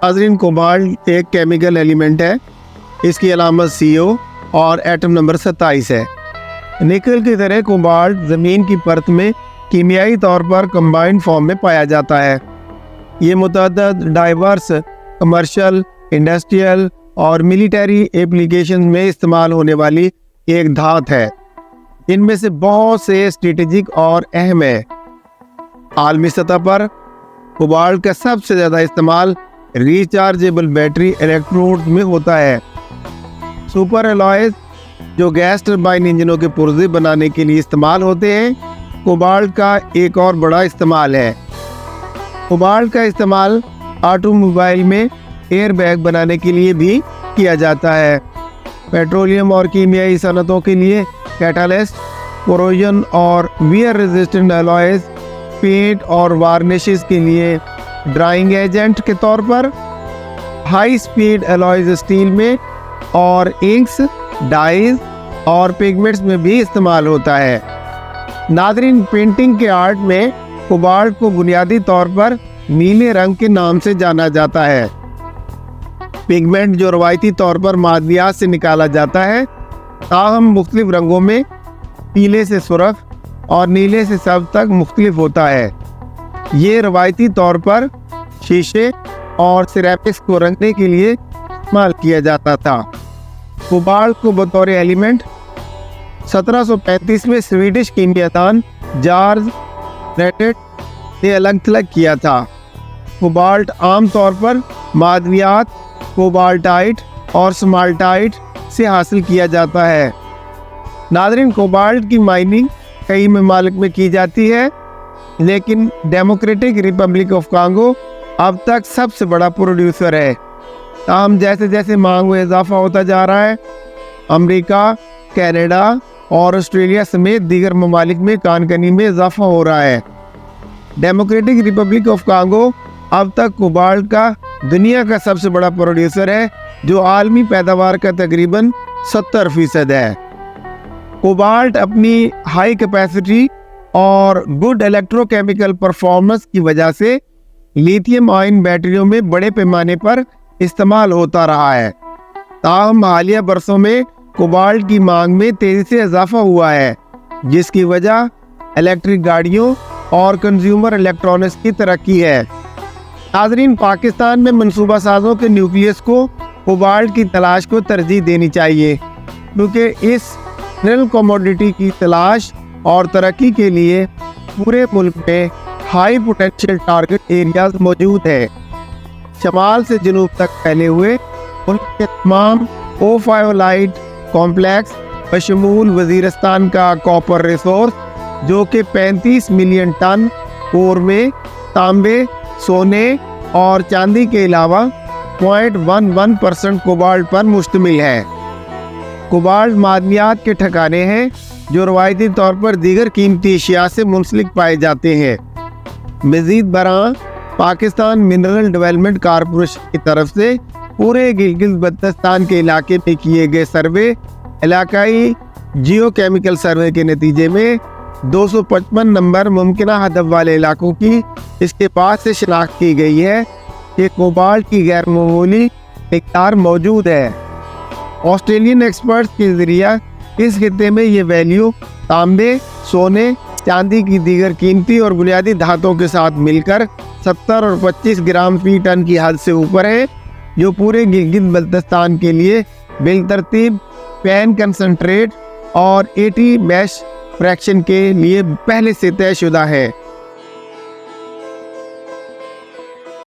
नाज़रीन, कोबाल्ट एक chemical element है। इसकी अलामत CO और एटम नंबर 27 है। निकल की तरह कोबाल्ट ज़मीन की परत में कीमियाई तौर पर कंबाइंड फॉर्म में पाया जाता है। ये मुतअद्दिद डाइवर्स कमर्शियल, इंडस्ट्रियल और मिलिट्री एप्लीकेशन में इस्तेमाल होने वाली एक धात है। इनमें से बहुत से स्ट्रेटेजिक और अहम है। आलमी सतह पर कोबाल्ट का सबसे ज़्यादा इस्तेमाल रिचार्जेबल बैटरी इलेक्ट्रोड में होता है। सुपर एलॉयज जो गैस टरबाइन इंजनों के पुर्जे बनाने के लिए इस्तेमाल होते हैं, कोबाल्ट का एक और बड़ा इस्तेमाल है। कोबाल्ट का इस्तेमाल ऑटोमोबाइल में एयर बैग बनाने के लिए भी किया जाता है। पेट्रोलियम और कीमियाई सनतों के लिए कैटालिस्ट, कोरोजन और वियर रेजिस्टेंट एलॉयज, पेंट और वार्निशेस के लिए ड्राइंग एजेंट के तौर पर, हाई स्पीड एलॉयज स्टील में और इंक्स, डाइज और पिगमेंट्स में भी इस्तेमाल होता है। नाज़रीन, पेंटिंग के आर्ट में कोबाल्ट को बुनियादी तौर पर नीले रंग के नाम से जाना जाता है। पिगमेंट जो रवायती तौर पर मादनियात से निकाला जाता है, ताहम मुख्तलिफ रंगों में पीले से सुर्ख और नीले से सब्ज़ तक मुख्तलिफ होता है। ये रवायती तौर पर शीशे और सिरेमिक्स को रंगने के लिए इस्तेमाल किया जाता था। कोबाल्ट को बतौर एलिमेंट 1735 में स्वीडिश कीमियादान जॉर्ज ब्रेटेट ने अलग थलग किया था। कोबाल्ट आमतौर पर मादनियात कोबाल्टाइट और स्माल्टाइट से हासिल किया जाता है। नाज़रीन, कोबाल्ट की माइनिंग कई ममालिक में की जाती है, लेकिन डेमोक्रेटिक रिपब्लिक ऑफ कांगो अब तक सबसे बड़ा प्रोड्यूसर है। ताहम जैसे जैसे मांग में इजाफा होता जा रहा है, अमेरिका, कनाडा और ऑस्ट्रेलिया समेत दीगर ममालिक में कानकनी में इजाफा हो रहा है। डेमोक्रेटिक रिपब्लिक ऑफ कांगो अब तक कोबाल्ट का दुनिया का सबसे बड़ा प्रोड्यूसर है, जो आलमी पैदावार का तकरीबन 70% है। कोबाल्ट अपनी हाई कैपेसिटी और गुड इलेक्ट्रोकेमिकल परफॉर्मेंस की वजह से लिथियम आयन बैटरियों में बड़े पैमाने पर इस्तेमाल होता रहा है। ताहम हालिया बरसों में कोबाल्ट की मांग में तेजी से इजाफा हुआ है, जिसकी वजह इलेक्ट्रिक गाड़ियों और कंज्यूमर इलेक्ट्रॉनिक्स की तरक्की है। नाज़रीन, पाकिस्तान में मनसूबा साजों के न्यूक्लियस को कोबाल्ट की तलाश को तरजीह देनी चाहिए, क्योंकि इस मिनरल कमोडिटी की तलाश और तरक्की के लिए पूरे मुल्क में हाई पोटेंशियल टारगेट एरियाज मौजूद है। शमाल से जनूब तक फैले हुए मुल्क के तमाम ओफायोलाइट कॉम्प्लेक्स बशमूल वजीरिस्तान का कॉपर रिसोर्स, जो कि 35 मिलियन टन कोर में तांबे, सोने और चांदी के अलावा 0.11% कोबाल्ट पर मुश्तमिल है। कोबाल्ट मादनियात के ठिकाने हैं जो रवायती तौर पर दीगर कीमती अशिया से मुंसलिक पाए जाते हैं। मज़ीद बरां पाकिस्तान मिनरल डेवलपमेंट कॉरपोरेशन की तरफ से पूरे गिलगित बल्तिस्तान के इलाके में किए गए सर्वे, इलाकाई जियोकेमिकल सर्वे के नतीजे में 255 नंबर मुमकिना हदफ वाले इलाकों की इसके पास से शिनाख्त की गई है कि कोबाल्ट की गैर मामूली मिक़दार मौजूद है। ऑस्ट्रेलियन एक्सपर्ट्स के ज़रिए इस खित्ते में ये वैल्यू तांबे, सोने, चांदी की दीगर कीमती और बुनियादी धातुओं के साथ मिलकर 70 और 25 ग्राम फी टन की हद से ऊपर है, जो पूरे गिलगित बल्तिस्तान के लिए बिलतरतीब पैन कंसंट्रेट और 80 मैश फ्रैक्शन के लिए पहले से तयशुदा है।